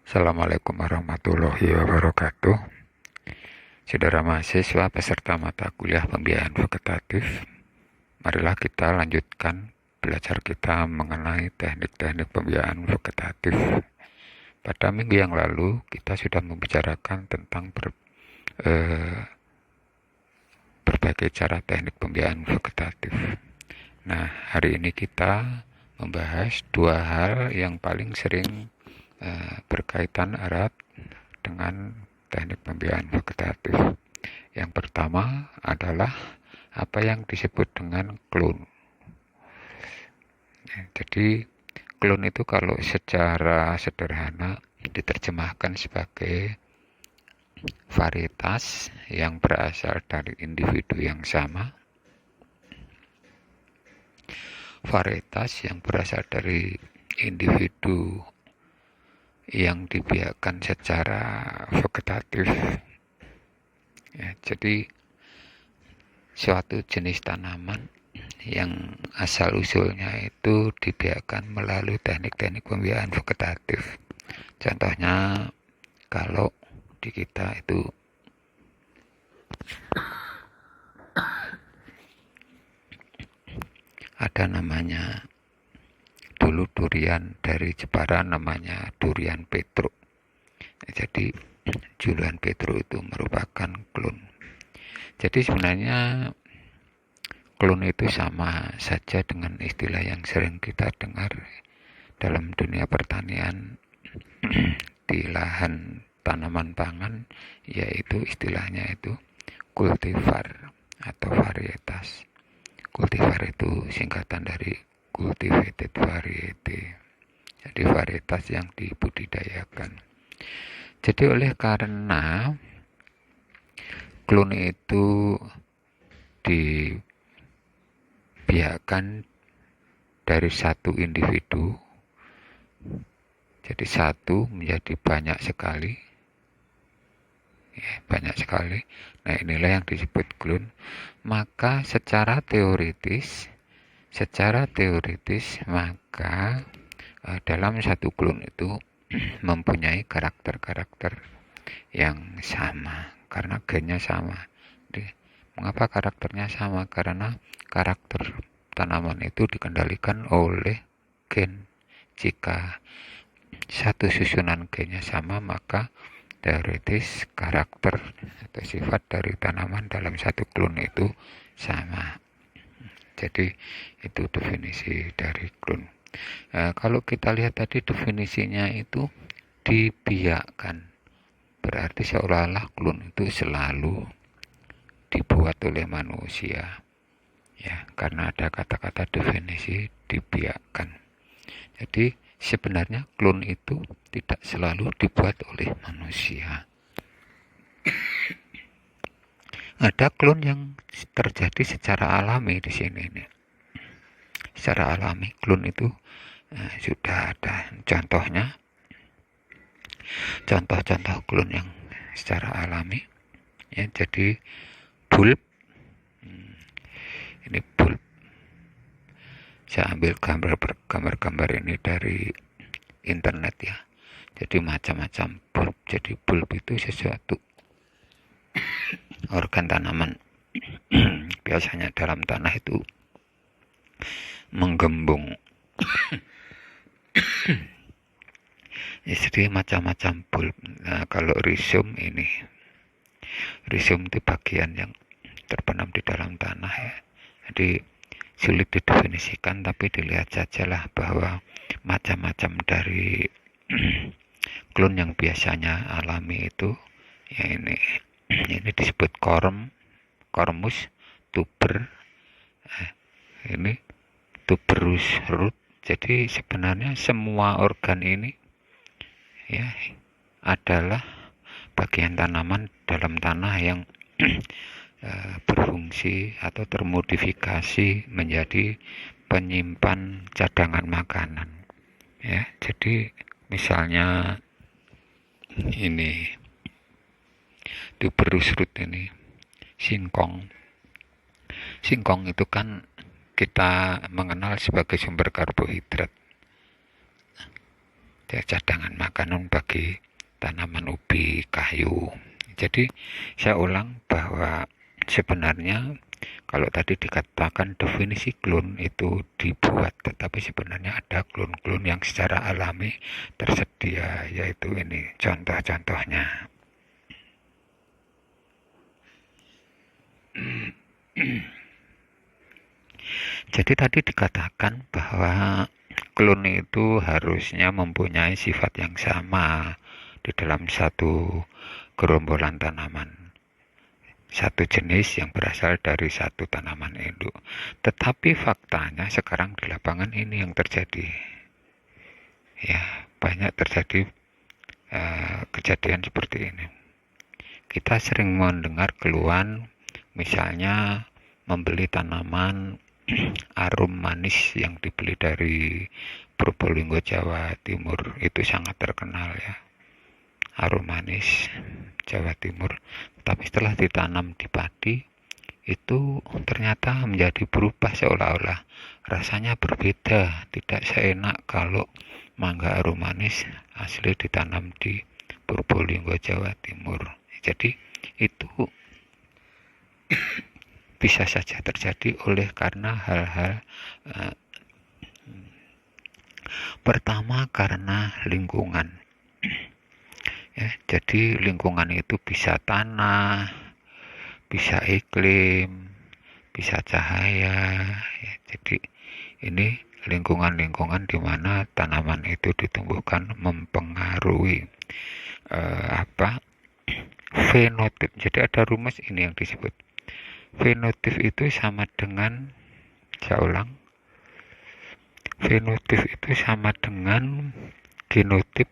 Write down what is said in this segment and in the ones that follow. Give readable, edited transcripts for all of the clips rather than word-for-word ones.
Assalamualaikum warahmatullahi wabarakatuh. Saudara mahasiswa peserta mata kuliah pembiayaan vegetatif, marilah kita lanjutkan belajar kita mengenai teknik-teknik pembiayaan vegetatif. Pada minggu yang lalu kita sudah membicarakan tentang berbagai cara teknik pembiayaan vegetatif. Nah, hari ini kita membahas dua hal yang paling sering berkaitan erat dengan teknik pembiayaan vegetatif. Yang pertama adalah apa yang disebut dengan klon. Jadi klon itu kalau secara sederhana diterjemahkan sebagai varietas yang berasal dari individu yang sama, varietas yang berasal dari individu yang dibiarkan secara vegetatif. Ya, jadi suatu jenis tanaman yang asal-usulnya itu dibiarkan melalui teknik-teknik pembiayaan vegetatif. Contohnya kalau di kita itu ada namanya dulu durian dari Jepara namanya durian Petruk. Jadi durian Petruk itu merupakan klon. Jadi sebenarnya klon itu sama saja dengan istilah yang sering kita dengar dalam dunia pertanian di lahan tanaman pangan, yaitu istilahnya itu kultivar atau varietas. Kultivar itu singkatan dari cultivated variety, jadi varietas yang dibudidayakan. Jadi oleh karena klon itu dibiarkan dari satu individu, jadi satu menjadi banyak sekali, banyak sekali. Nah, inilah yang disebut klon. Maka secara teoritis maka dalam satu klon itu mempunyai karakter-karakter yang sama karena gennya sama. Jadi, mengapa karakternya sama? Karena karakter tanaman itu dikendalikan oleh gen. Jika satu susunan gennya sama, maka teoritis karakter atau sifat dari tanaman dalam satu klon itu sama. Jadi itu definisi dari klon. Kalau kita lihat tadi definisinya itu dibiarkan, berarti seolah-olah klon itu selalu dibuat oleh manusia, ya, karena ada kata-kata definisi dibiarkan. Jadi sebenarnya klon itu tidak selalu dibuat oleh manusia. Ada klon yang terjadi secara alami di sini nih. Secara alami klon itu sudah ada contohnya. Contoh-contoh klon yang secara alami, ya, jadi bulb. Ini bulb. Saya ambil gambar-gambar ini dari internet, ya. Jadi macam-macam bulb. Jadi bulb itu sesuatu organ tanaman biasanya dalam tanah itu menggembung. Jadi macam-macam bulb. Nah, kalau rhizome ini, rhizome itu bagian yang terbenam di dalam tanah, ya. Jadi sulit didefinisikan, tapi dilihat sajalah bahwa macam-macam dari klon yang biasanya alami itu, ya, ini disebut kormus, tuber, ini tuberous root. Jadi sebenarnya semua organ ini, ya, adalah bagian tanaman dalam tanah yang berfungsi atau termodifikasi menjadi penyimpan cadangan makanan, ya. Jadi misalnya ini tuberous root ini singkong itu kan kita mengenal sebagai sumber karbohidrat. ya, cadangan makanan bagi tanaman ubi kayu. Jadi saya ulang bahwa sebenarnya kalau tadi dikatakan definisi klon itu dibuat, tetapi sebenarnya ada klon-klon yang secara alami tersedia, yaitu ini contoh-contohnya. Jadi tadi dikatakan bahwa klon itu harusnya mempunyai sifat yang sama di dalam satu gerombolan tanaman, satu jenis yang berasal dari satu tanaman induk. Tetapi faktanya sekarang di lapangan ini yang terjadi. Ya, banyak terjadi kejadian seperti ini. Kita sering mendengar keluhan, misalnya membeli tanaman arum manis yang dibeli dari Probolinggo, Jawa Timur. Itu sangat terkenal ya, arum manis Jawa Timur. Tapi setelah ditanam di padi, itu ternyata menjadi berubah, seolah-olah rasanya berbeda, tidak seenak kalau mangga arum manis asli ditanam di Probolinggo, Jawa Timur. Jadi itu bisa saja terjadi oleh karena hal-hal pertama karena lingkungan. Ya, jadi lingkungan itu bisa tanah, bisa iklim, bisa cahaya. Ya, jadi ini lingkungan-lingkungan di mana tanaman itu ditumbuhkan mempengaruhi fenotip. Jadi ada rumus ini yang disebut fenotip itu sama dengan, saya ulang, fenotip itu sama dengan genotip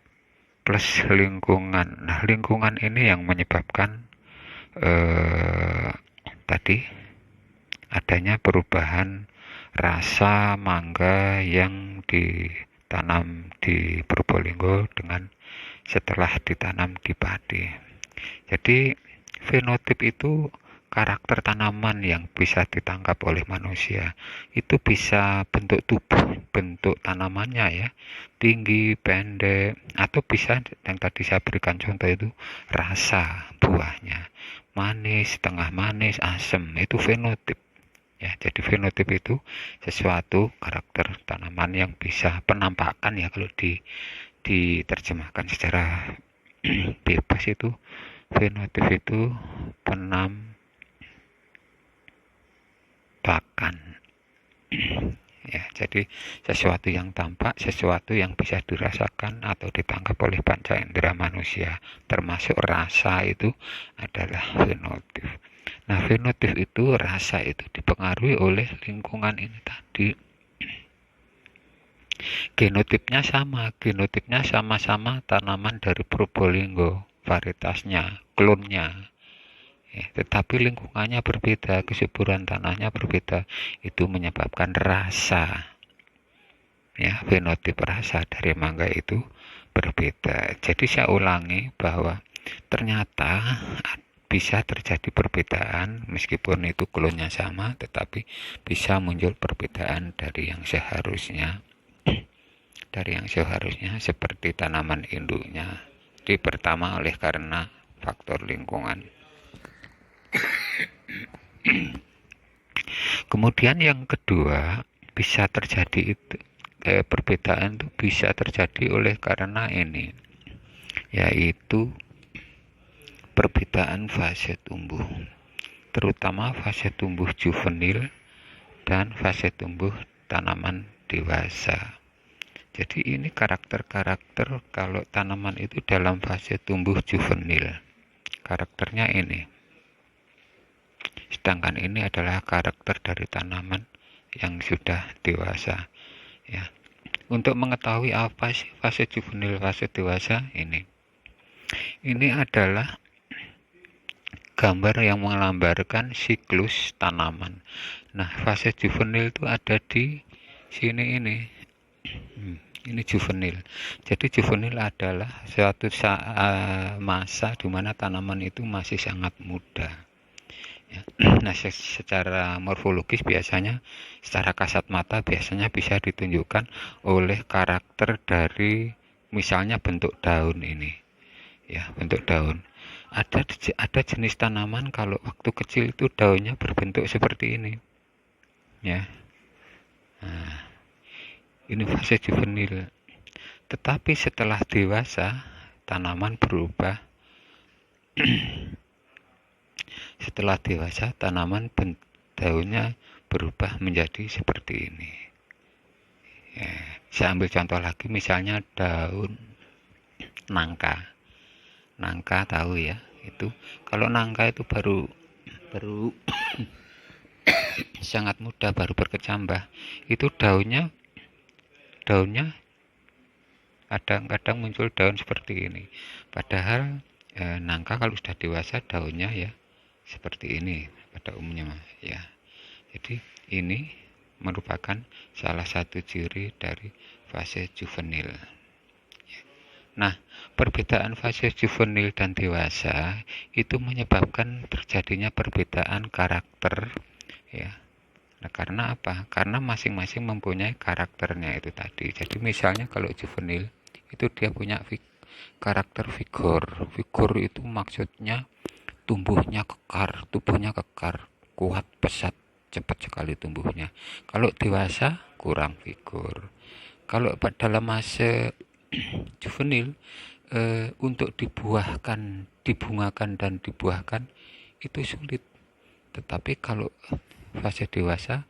plus lingkungan. Nah, lingkungan ini yang menyebabkan tadi adanya perubahan rasa mangga yang ditanam di Probolinggo dengan setelah ditanam di padi. Jadi fenotip itu karakter tanaman yang bisa ditangkap oleh manusia. Itu bisa bentuk tubuh, bentuk tanamannya ya, tinggi, pendek, atau bisa yang tadi saya berikan contoh itu rasa buahnya, manis, tengah manis, asam, itu fenotip. Ya, jadi fenotip itu sesuatu karakter tanaman yang bisa penampakan ya, kalau diterjemahkan secara bebas itu fenotip itu penampakan. Ya, jadi sesuatu yang tampak, sesuatu yang bisa dirasakan atau ditangkap oleh panca indera manusia, termasuk rasa, itu adalah fenotip. Nah, fenotip itu, rasa itu dipengaruhi oleh lingkungan ini tadi. Genotipnya sama-sama tanaman dari Probolinggo, varietasnya, klonnya. Ya, tetapi lingkungannya berbeda, kesuburan tanahnya berbeda, itu menyebabkan rasa, ya, fenotip rasa dari mangga itu berbeda. Jadi saya ulangi bahwa ternyata bisa terjadi perbedaan, meskipun itu klonnya sama, tetapi bisa muncul perbedaan dari yang seharusnya, seperti tanaman induknya. Jadi pertama oleh karena faktor lingkungan. Kemudian yang kedua, bisa terjadi itu perbedaan itu bisa terjadi oleh karena ini, yaitu perbedaan fase tumbuh, terutama fase tumbuh juvenil dan fase tumbuh tanaman dewasa. Jadi ini karakter-karakter kalau tanaman itu dalam fase tumbuh juvenil, karakternya ini. Sedangkan ini adalah karakter dari tanaman yang sudah dewasa. Ya. Untuk mengetahui apa sih fase juvenil, fase dewasa ini adalah gambar yang menggambarkan siklus tanaman. Nah, fase juvenil itu ada di sini ini. Ini juvenil. Jadi juvenil adalah suatu masa di mana tanaman itu masih sangat muda. Ya. Nah, secara morfologis biasanya, secara kasat mata biasanya bisa ditunjukkan oleh karakter dari Misalnya bentuk daun ini, ya, bentuk daun. Ada jenis tanaman kalau waktu kecil itu daunnya berbentuk seperti ini, ya. Nah, ini fase juvenil. Tetapi setelah dewasa, tanaman berubah. Setelah dewasa, tanaman daunnya berubah menjadi seperti ini. Ya, saya ambil contoh lagi, misalnya daun nangka. Nangka tahu ya, itu kalau nangka itu baru sangat muda, baru berkecambah, itu daunnya kadang-kadang muncul daun seperti ini. Padahal nangka kalau sudah dewasa daunnya ya seperti ini pada umumnya, ya. Jadi ini merupakan salah satu ciri dari fase juvenil. Nah, perbedaan fase juvenil dan dewasa itu menyebabkan terjadinya perbedaan karakter, ya. Nah, karena apa? Karena masing-masing mempunyai karakternya itu tadi. Jadi misalnya kalau juvenil itu dia punya karakter vigor. Vigor itu maksudnya tubuhnya kekar, kuat, pesat, cepat sekali tumbuhnya. Kalau dewasa kurang vigor. Kalau dalam masa juvenil untuk dibungakan dan dibuahkan itu sulit. Tetapi kalau fase dewasa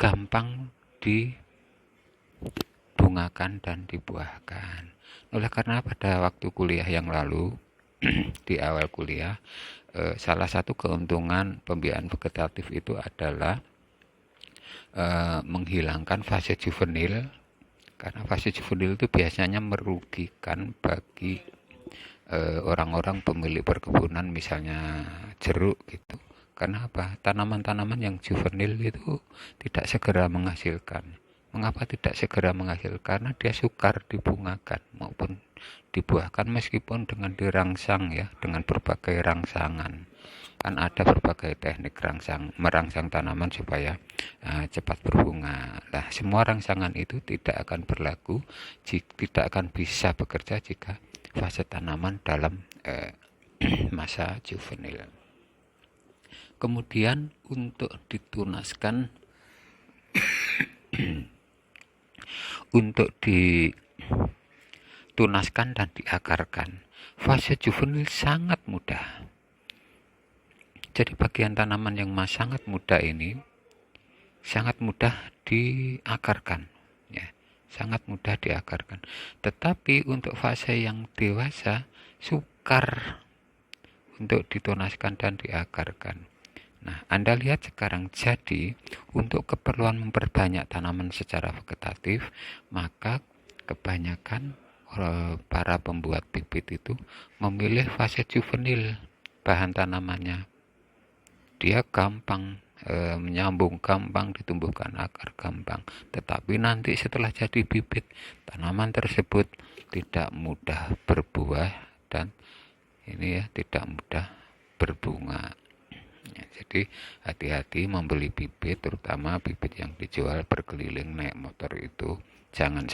gampang dibungakan dan dibuahkan. Oleh karena pada waktu kuliah yang lalu di awal kuliah, salah satu keuntungan pembiayaan vegetatif itu adalah menghilangkan fase juvenil, karena fase juvenil itu biasanya merugikan bagi orang-orang pemilik perkebunan, misalnya jeruk gitu. Karena apa? Tanaman-tanaman yang juvenil itu tidak segera menghasilkan. Mengapa tidak segera menghasilkan? Karena dia sukar dibungakan maupun dibuahkan meskipun dengan dirangsang, ya, dengan berbagai rangsangan. Kan ada berbagai teknik merangsang tanaman supaya cepat berbunga. Nah, semua rangsangan itu tidak akan berlaku, tidak akan bisa bekerja jika fase tanaman dalam masa juvenil. Kemudian untuk ditunaskan dan diakarkan, fase juvenil sangat mudah. Jadi bagian tanaman yang sangat muda ini sangat mudah diakarkan, ya, sangat mudah diakarkan. Tetapi untuk fase yang dewasa sukar untuk ditunaskan dan diakarkan. Nah, Anda lihat sekarang, jadi untuk keperluan memperbanyak tanaman secara vegetatif, maka kebanyakan para pembuat bibit itu memilih fase juvenil bahan tanamannya. Dia gampang menyambung, gampang ditumbuhkan akar, gampang. Tetapi nanti setelah jadi bibit, tanaman tersebut tidak mudah berbuah dan ini, ya, tidak mudah berbunga. Ya, jadi hati-hati membeli bibit, terutama bibit yang dijual berkeliling naik motor itu. Jangan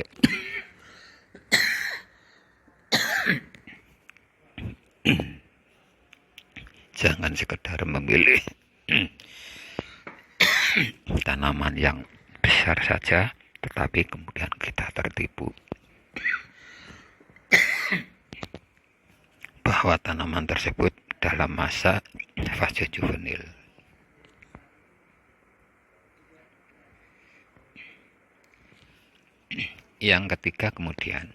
sekedar memilih tanaman yang besar saja, tetapi kemudian kita tertipu bahwa tanaman tersebut dalam masa fase juvenil. Yang ketiga kemudian,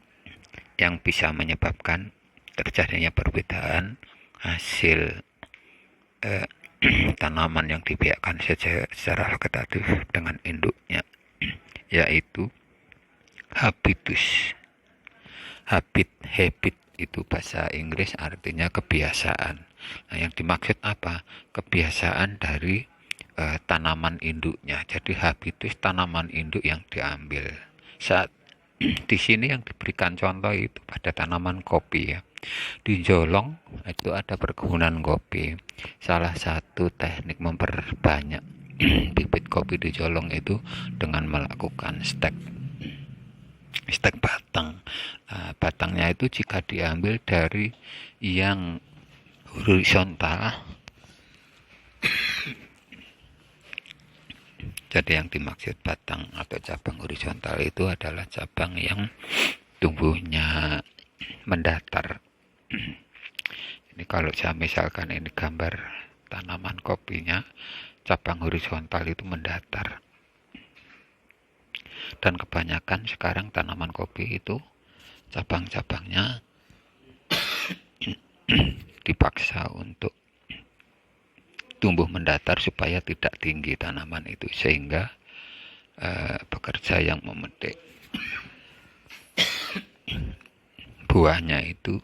yang bisa menyebabkan terjadinya perbedaan hasil tanaman yang dibiarkan secara vegetatif dengan induknya, yaitu habitus. Habit itu bahasa Inggris, artinya kebiasaan. Nah, yang dimaksud apa? Kebiasaan dari tanaman induknya. Jadi habitus tanaman induk yang diambil. Saat di sini yang diberikan contoh itu pada tanaman kopi, ya. Di Jolong itu ada perkebunan kopi. Salah satu teknik memperbanyak bibit kopi di Jolong itu dengan melakukan stek. stek batang. Batangnya itu jika diambil dari yang horizontal, jadi yang dimaksud batang atau cabang horizontal itu adalah cabang yang tumbuhnya mendatar. Ini kalau saya misalkan ini gambar tanaman kopinya, cabang horizontal itu mendatar. Dan kebanyakan sekarang tanaman kopi itu cabang-cabangnya dipaksa untuk tumbuh mendatar supaya tidak tinggi tanaman itu, sehingga pekerja yang memetik buahnya itu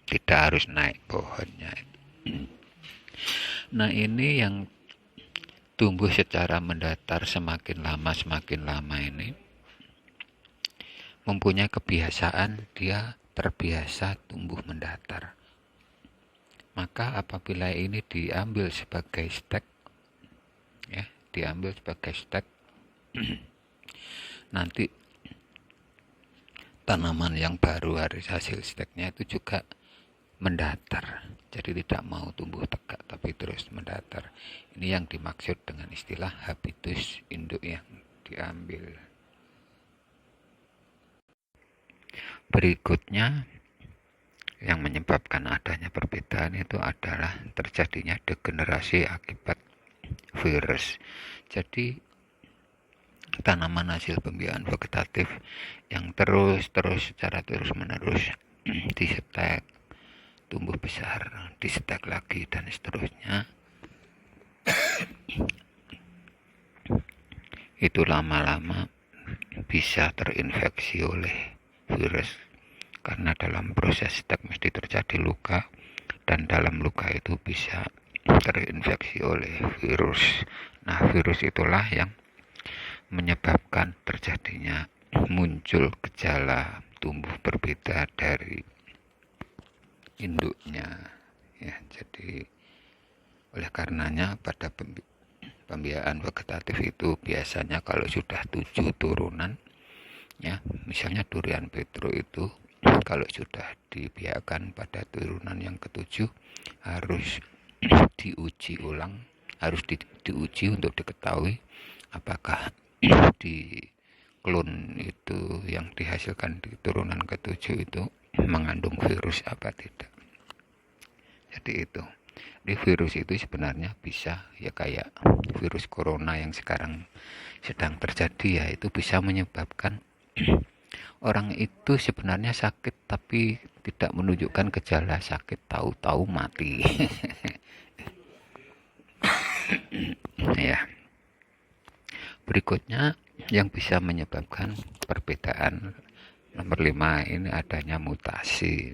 tidak harus naik pohonnya. Nah, ini yang tumbuh secara mendatar semakin lama ini mempunyai kebiasaan, dia terbiasa tumbuh mendatar. Maka apabila ini diambil sebagai stek, ya, nanti tanaman yang baru hasil steknya itu juga mendatar. Jadi tidak mau tumbuh tegak tapi terus mendatar. Ini yang dimaksud dengan istilah habitus induk yang diambil. Berikutnya yang menyebabkan adanya perbedaan itu adalah terjadinya degenerasi akibat virus. Jadi tanaman hasil pembiayaan vegetatif yang secara terus-menerus disetek, tumbuh besar, disetek lagi dan seterusnya, itu lama-lama bisa terinfeksi oleh virus, karena dalam proses stek mesti terjadi luka, dan dalam luka itu bisa terinfeksi oleh virus. Nah, virus itulah yang menyebabkan terjadinya muncul gejala tumbuh berbeda dari induknya, ya. Jadi oleh karenanya pada pembiayaan vegetatif itu biasanya kalau sudah 7 turunan, ya, misalnya durian petro itu kalau sudah dibiarkan pada turunan yang ke-7 harus diuji ulang, harus diuji untuk diketahui apakah di klon itu yang dihasilkan di turunan ke-7 itu mengandung virus apa tidak. Jadi itu. Di virus itu sebenarnya bisa, ya kayak virus corona yang sekarang sedang terjadi, ya, itu bisa menyebabkan orang itu sebenarnya sakit tapi tidak menunjukkan gejala sakit, tahu-tahu mati. Ya. Berikutnya yang bisa menyebabkan perbedaan nomor 5 ini adanya mutasi.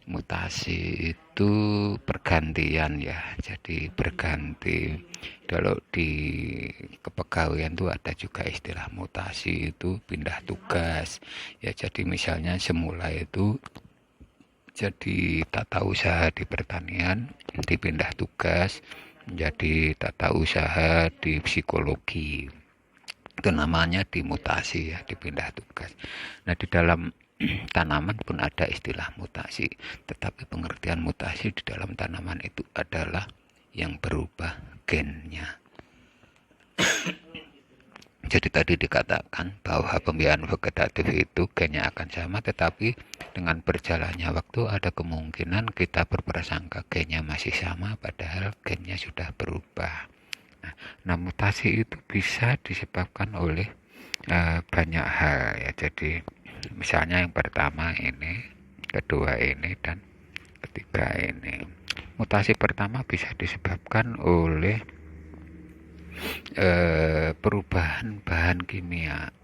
Mutasi itu pergantian, ya, jadi berganti. Kalau di kepegawaian itu ada juga istilah mutasi, itu pindah tugas, ya. Jadi misalnya semula itu jadi tata usaha di pertanian, dipindah tugas menjadi tata usaha di psikologi, itu namanya dimutasi, ya, dipindah tugas. Nah, di dalam tanaman pun ada istilah mutasi, tetapi pengertian mutasi di dalam tanaman itu adalah yang berubah gennya. Jadi tadi dikatakan bahwa pembiayaan vegetatif itu gennya akan sama, tetapi dengan berjalannya waktu ada kemungkinan kita berprasangka gennya masih sama padahal gennya sudah berubah. Nah, mutasi itu bisa disebabkan oleh banyak hal, ya. Jadi misalnya yang pertama ini, kedua ini, dan ketiga ini. Mutasi pertama bisa disebabkan oleh perubahan bahan kimia.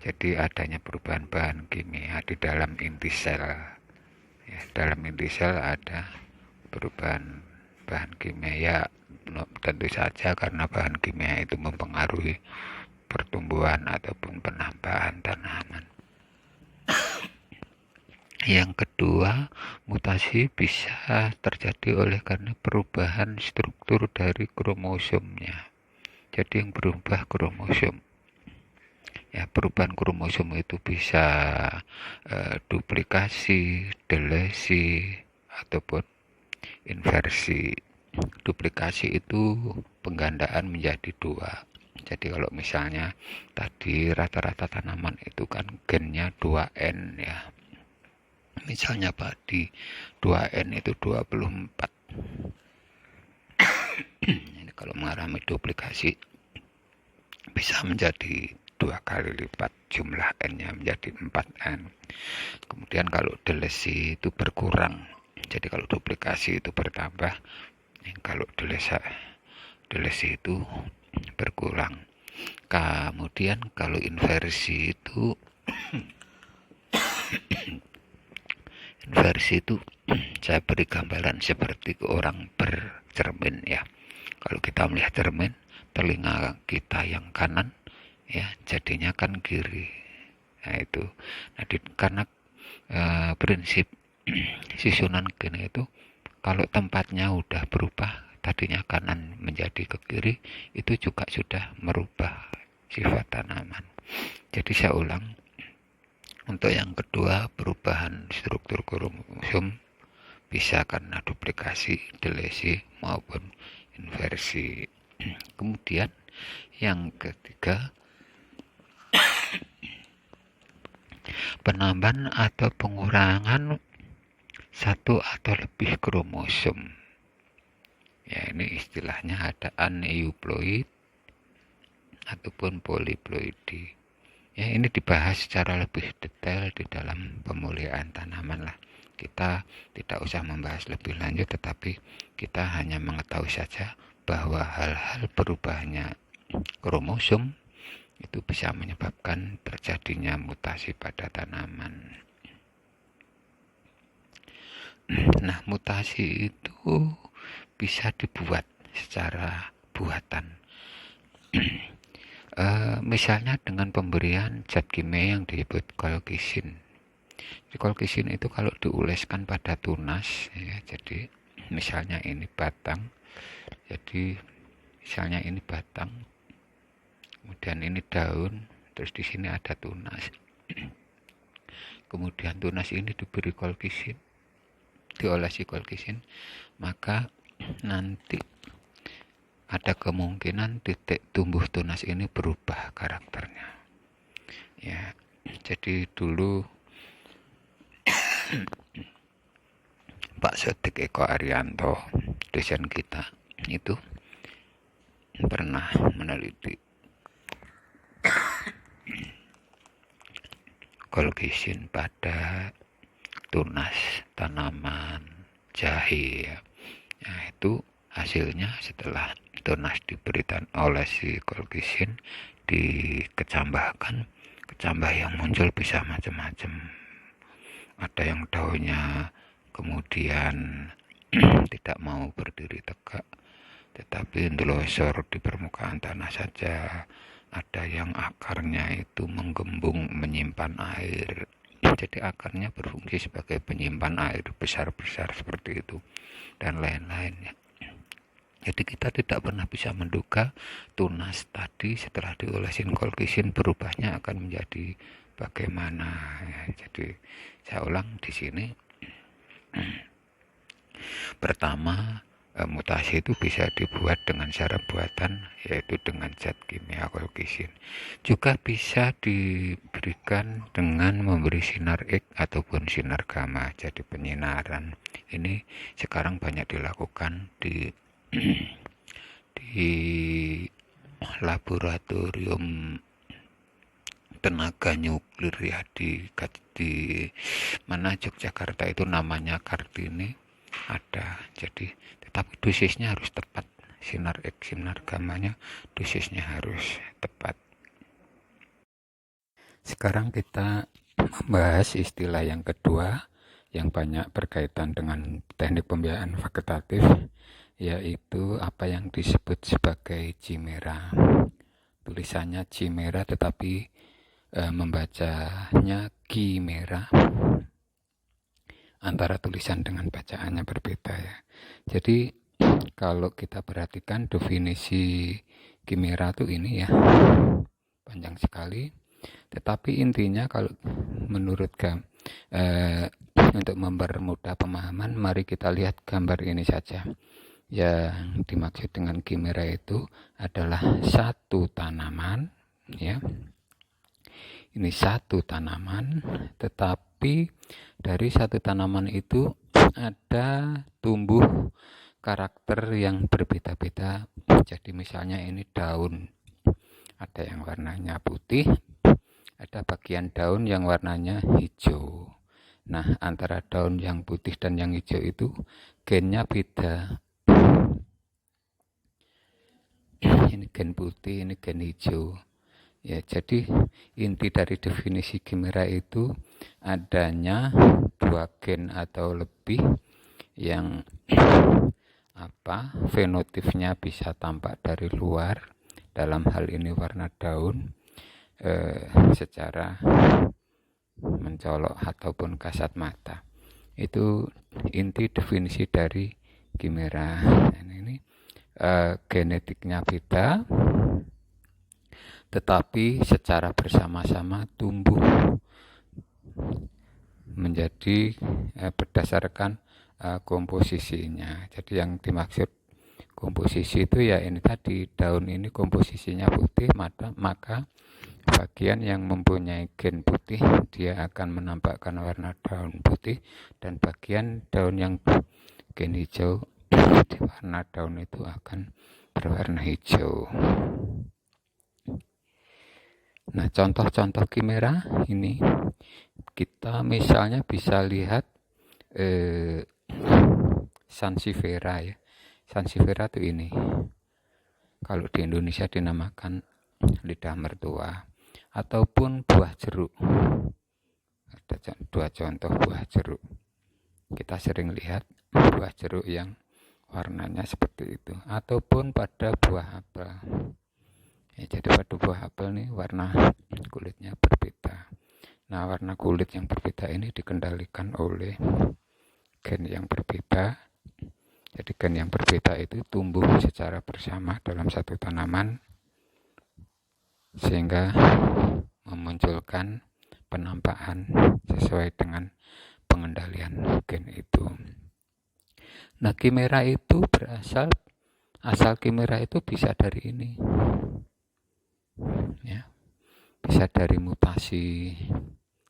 Jadi adanya perubahan bahan kimia di dalam inti sel, ya. Dalam inti sel ada perubahan bahan kimia, ya, tentu saja karena bahan kimia itu mempengaruhi pertumbuhan ataupun penambahan tanaman. Yang kedua, mutasi bisa terjadi oleh karena perubahan struktur dari kromosomnya. Jadi yang berubah kromosom. Ya, perubahan kromosom itu bisa duplikasi, delesi, ataupun inversi. Duplikasi itu penggandaan menjadi dua. Jadi kalau misalnya tadi rata-rata tanaman itu kan gennya 2N ya. Misalnya padi 2N itu 24. Ini kalau mengalami duplikasi bisa menjadi 2 kali lipat jumlah N-nya menjadi 4N. Kemudian kalau delesi itu berkurang. Jadi kalau duplikasi itu bertambah, kalau delesi itu berkurang. Kemudian kalau inversi itu saya beri gambaran seperti orang bercermin ya. Kalau kita melihat cermin, telinga kita yang kanan ya jadinya kan kiri. Nah itu, karena prinsip susunan gen itu, kalau tempatnya udah berubah, tadinya kanan menjadi ke kiri, itu juga sudah merubah sifat tanaman. Jadi saya ulang, untuk yang kedua, perubahan struktur kromosom bisa karena duplikasi, delesi maupun inversi. Kemudian yang ketiga, penambahan atau pengurangan satu atau lebih kromosom. Ya, ini istilahnya ada aneuploid ataupun poliploidi. Ya, ini dibahas secara lebih detail di dalam pemulihan tanaman lah. Kita tidak usah membahas lebih lanjut, tetapi kita hanya mengetahui saja bahwa hal-hal perubahannya kromosom itu bisa menyebabkan terjadinya mutasi pada tanaman. Nah, mutasi itu bisa dibuat secara buatan. Misalnya dengan pemberian zat kimia yang disebut kolkisin. Kolkisin itu kalau dioleskan pada tunas, ya, jadi misalnya ini batang, kemudian ini daun, terus di sini ada tunas. Kemudian tunas ini diberi kolkisin, diolesi kolkisin, maka nanti ada kemungkinan titik tumbuh tunas ini berubah karakternya. Ya, jadi dulu Pak Sodik Eko Arianto, dosen kita, itu pernah meneliti kolkisin pada tunas tanaman jahe ya. Nah, itu hasilnya setelah tunas diberikan olesi kolkisin, dikecambahkan, kecambah yang muncul bisa macam-macam. Ada yang daunnya kemudian tidak mau berdiri tegak, tetapi ndelosor di permukaan tanah saja. Ada yang akarnya itu menggembung menyimpan air, jadi akarnya berfungsi sebagai penyimpan air besar-besar seperti itu, dan lain-lainnya. Jadi kita tidak pernah bisa menduga tunas tadi setelah diolesin kolkisin berubahnya akan menjadi bagaimana ya. Jadi saya ulang di sini, pertama, mutasi itu bisa dibuat dengan cara buatan, yaitu dengan zat kimia kolkisin. Juga bisa diberikan dengan memberi sinar X ataupun sinar gamma, jadi penyinaran. Ini sekarang banyak dilakukan di laboratorium tenaga nuklir ya, di mana Yogyakarta itu namanya Kartini ada. Jadi tetapi dosisnya harus tepat, sinar X sinar gamanya dosisnya harus tepat. Sekarang kita membahas istilah yang kedua yang banyak berkaitan dengan teknik pembiayaan vegetatif, yaitu apa yang disebut sebagai chimera. Tulisannya chimera tetapi membacanya chimera. Antara tulisan dengan bacaannya berbeda ya. Jadi kalau kita perhatikan definisi chimera itu ini ya, panjang sekali. Tetapi intinya kalau menurut untuk mempermudah pemahaman, mari kita lihat gambar ini saja. Yang dimaksud dengan kimera itu adalah satu tanaman, ya. Ini satu tanaman, tetapi dari satu tanaman itu ada tumbuh karakter yang berbeda-beda. Jadi misalnya ini daun, ada yang warnanya putih, ada bagian daun yang warnanya hijau. Nah, antara daun yang putih dan yang hijau itu gennya beda. Ini gen putih, ini gen hijau. Ya, jadi inti dari definisi kimera itu adanya dua gen atau lebih yang fenotipnya bisa tampak dari luar, dalam hal ini warna daun, secara mencolok ataupun kasat mata. Itu inti definisi dari kimera. Dan ini genetiknya beda, tetapi secara bersama-sama tumbuh menjadi berdasarkan komposisinya. Jadi yang dimaksud komposisi itu ya ini tadi, daun ini komposisinya putih, maka bagian yang mempunyai gen putih dia akan menampakkan warna daun putih, dan bagian daun yang gen hijau di warna daun itu akan berwarna hijau. Nah, contoh-contoh kimera ini kita misalnya bisa lihat sansevieria, ya. Sansevieria itu ini. Kalau di Indonesia dinamakan lidah mertua ataupun buah jeruk. Ada dua contoh buah jeruk. Kita sering lihat buah jeruk yang warnanya seperti itu, ataupun pada buah apel. Ya, jadi pada buah apel nih warna kulitnya berbeda. Nah, warna kulit yang berbeda ini dikendalikan oleh gen yang berbeda. Jadi gen yang berbeda itu tumbuh secara bersama dalam satu tanaman sehingga memunculkan penampakan sesuai dengan pengendalian gen itu. Nah, kimera itu asal kimera itu bisa dari ini, ya, bisa dari mutasi.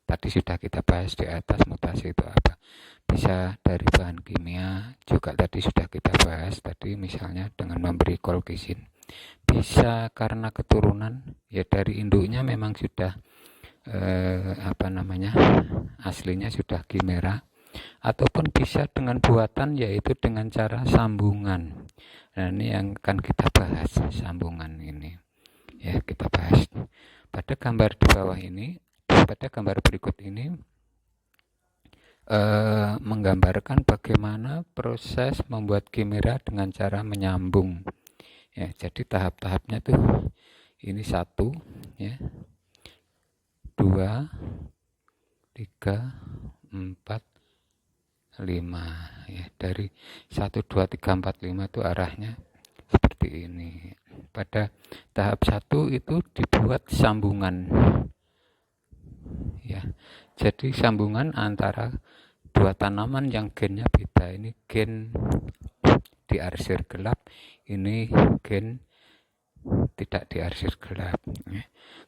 Tadi sudah kita bahas di atas mutasi itu apa. Bisa dari bahan kimia, juga tadi sudah kita bahas tadi, misalnya dengan memberi kolkisin. Bisa karena keturunan, ya dari induknya memang sudah aslinya sudah kimera, ataupun bisa dengan buatan, yaitu dengan cara sambungan. Nah, ini yang akan kita bahas, sambungan ini. Ya, kita bahas pada gambar di bawah ini. Pada gambar berikut ini menggambarkan bagaimana proses membuat kimera dengan cara menyambung. Ya, jadi tahap-tahapnya tuh ini 1, ya, 2, 3, 4, 5. Ya, dari 1, 2, 3, 4, 5 itu arahnya seperti ini. Pada tahap 1 itu dibuat sambungan. Ya, jadi sambungan antara dua tanaman yang gennya beda. Ini gen diarsir gelap, ini gen tidak diarsir gelap.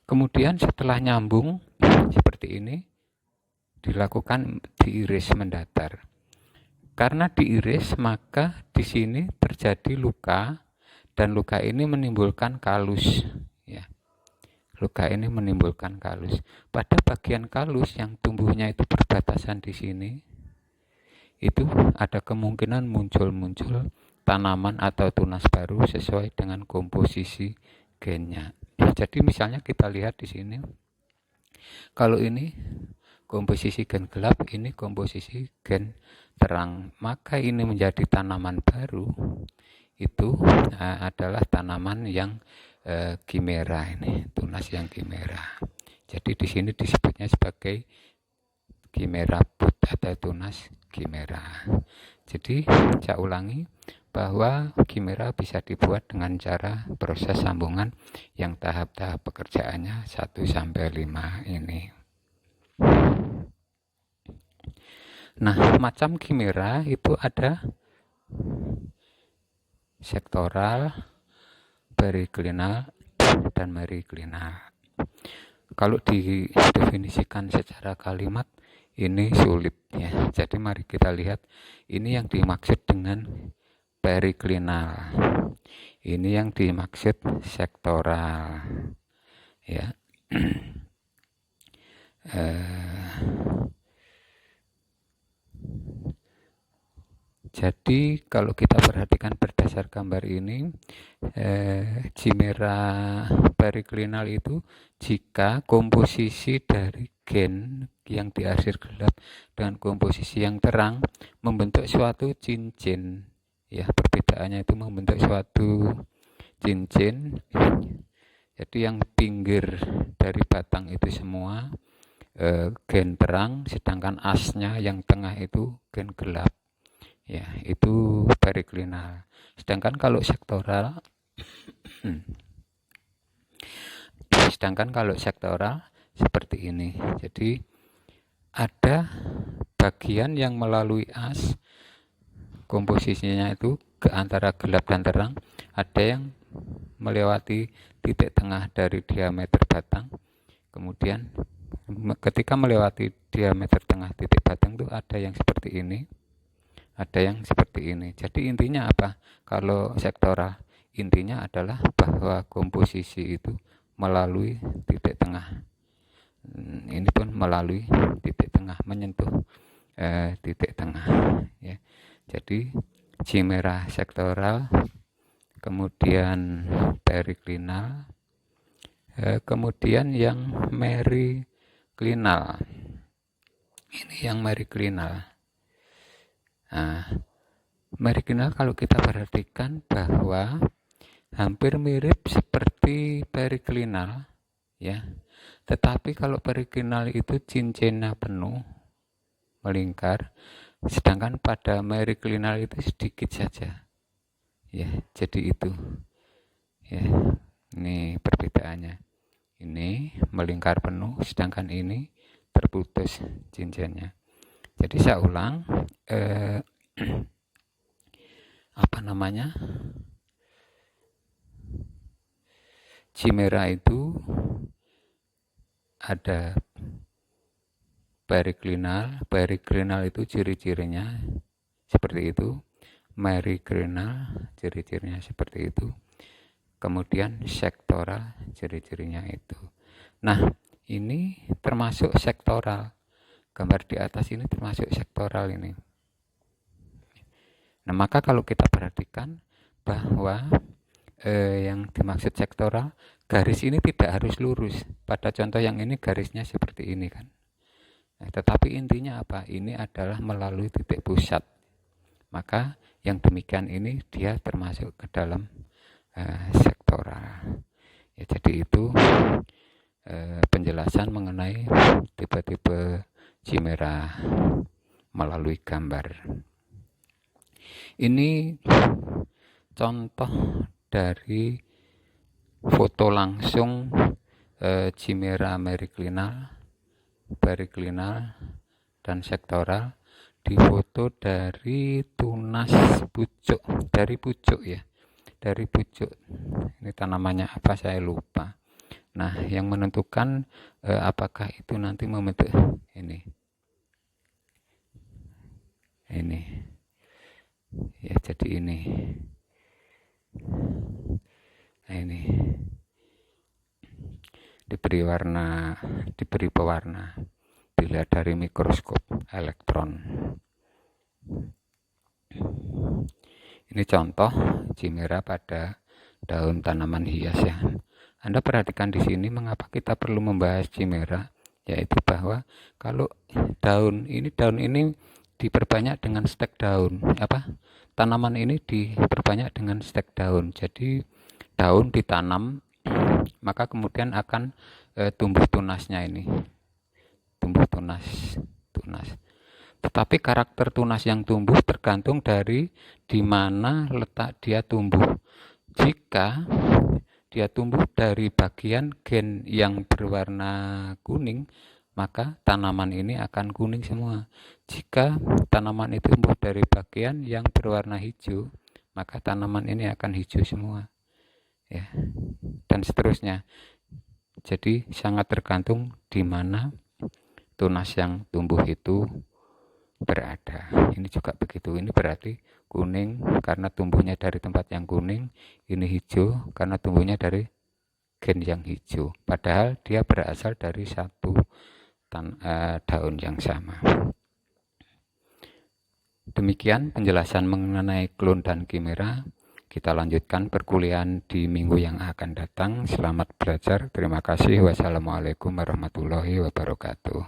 Kemudian setelah nyambung seperti ini, dilakukan diiris mendatar. Karena diiris, maka di sini terjadi luka, dan luka ini menimbulkan kalus. Ya, luka ini menimbulkan kalus. Pada bagian kalus yang tumbuhnya itu berbatasan di sini, itu ada kemungkinan muncul tanaman atau tunas baru sesuai dengan komposisi gennya. Jadi misalnya kita lihat di sini, kalau ini komposisi gen gelap, ini komposisi gen terang, maka ini menjadi tanaman baru. Itu adalah tanaman yang kimera, ini tunas yang kimera. Jadi di sini disebutnya sebagai kimera bud atau tunas kimera. Jadi saya ulangi, bahwa Chimera bisa dibuat dengan cara proses sambungan yang tahap-tahap pekerjaannya 1-5 ini. Nah, macam Chimera itu ada sektoral, periklinal, dan meriklinal. Kalau didefinisikan secara kalimat ini sulit ya. Jadi mari kita lihat ini yang dimaksud dengan periklinal. Ini yang dimaksud sektoral. Ya. Jadi kalau kita perhatikan berdasar gambar ini, Chimera periklinal itu jika komposisi dari gen yang di arsir gelap dengan komposisi yang terang membentuk suatu cincin. Ya, perbedaannya itu membentuk suatu cincin. Jadi yang pinggir dari batang itu semua gen terang, sedangkan asnya yang tengah itu gen gelap. Ya, itu periklinal. Sedangkan kalau sektoral seperti ini. Jadi ada bagian yang melalui as komposisinya itu ke antara gelap dan terang, ada yang melewati titik tengah dari diameter batang. Kemudian ketika melewati diameter tengah titik batang itu ada yang seperti ini, ada yang seperti ini. Jadi intinya apa? Kalau sektoral, intinya adalah bahwa komposisi itu melalui titik tengah. Ini pun melalui titik tengah, menyentuh titik tengah. Ya. Jadi Chimera sektoral, kemudian periklinal, kemudian yang meriklinal. Ini yang meriklinal. Nah, meriklinal kalau kita perhatikan bahwa hampir mirip seperti periklinal, ya. Tetapi kalau periklinal itu cincinnya penuh, melingkar, sedangkan pada meriklinal itu sedikit saja. Ya, jadi itu. Ya, ini perbedaannya. Ini melingkar penuh, sedangkan ini terputus cincinnya. Jadi saya ulang, Chimera itu ada periklinal itu ciri-cirinya seperti itu, meriklinal ciri-cirinya seperti itu, kemudian sektoral ciri-cirinya itu. Nah, ini termasuk sektoral. Gambar di atas ini termasuk sektoral ini. Nah, maka kalau kita perhatikan bahwa yang dimaksud sektoral, garis ini tidak harus lurus. Pada contoh yang ini garisnya seperti ini kan. Nah, tetapi intinya apa? Ini adalah melalui titik pusat. Maka yang demikian ini dia termasuk ke dalam sektoral. Ya, jadi itu penjelasan mengenai tipe-tipe Chimera melalui gambar. Ini contoh dari foto langsung Chimera meriklinal, periklinal, dan sektoral difoto dari tunas pucuk, dari pucuk ya, dari pucuk. Ini tanamannya apa saya lupa. Nah, yang menentukan apakah itu nanti membentuk ini ya, jadi ini. Nah, ini diberi pewarna dilihat dari mikroskop elektron. Ini contoh Chimera pada daun tanaman hias ya. Anda perhatikan di sini mengapa kita perlu membahas Chimera, yaitu bahwa kalau daun ini diperbanyak dengan stek daun. Tanaman ini diperbanyak dengan stek daun. Jadi daun ditanam, maka kemudian akan tumbuh tunasnya ini. Tumbuh tunas. Tetapi karakter tunas yang tumbuh tergantung dari di mana letak dia tumbuh. Jika dia tumbuh dari bagian gen yang berwarna kuning, maka tanaman ini akan kuning semua. Jika tanaman itu tumbuh dari bagian yang berwarna hijau, maka tanaman ini akan hijau semua. Ya, dan seterusnya. Jadi sangat tergantung di mana tunas yang tumbuh itu berada. Ini juga begitu. Ini berarti kuning karena tumbuhnya dari tempat yang kuning, ini hijau karena tumbuhnya dari gen yang hijau. Padahal dia berasal dari satu daun yang sama. Demikian penjelasan mengenai klon dan kimera. Kita lanjutkan perkuliahan di minggu yang akan datang. Selamat belajar. Terima kasih. Wassalamualaikum warahmatullahi wabarakatuh.